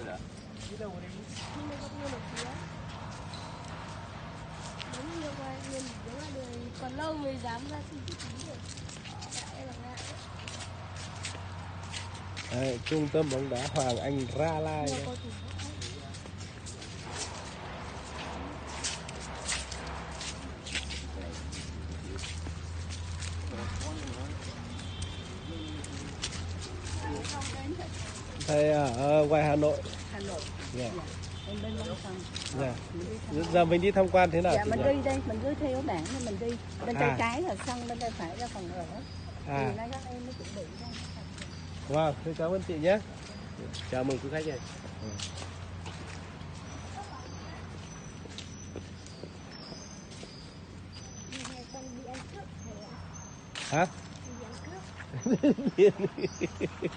rồi. Đi đâu đi? Nhưng mà có nhiều phía. Đúng nhiều qua nhìn đúng là đường còn lâu mới dám ra xin chữ ký được. Ngại là ngại. Đấy, trung tâm bóng đá Hoàng Anh Gia Lai Nhiều đây. cầu thủ khác. Thầy ở ngoài Hà Nội. Hà Nội. Dạ. Dạ. Em bên Long Thành. Dạ. Mình đi thăm quan. Giờ mình đi tham quan thế nào? Dạ chị mình nhỉ? đi đây, mình cứ theo bảng thì mình đi. Bên tay trái là sân, bên tay phải là phòng ở. À. Thì nay các em mới chuẩn bị ra. Wow, xin cảm ơn chị nhé. Chào mừng quý khách nha. Con đi ăn cướp thầy ạ. Hả? Đi ăn cướp.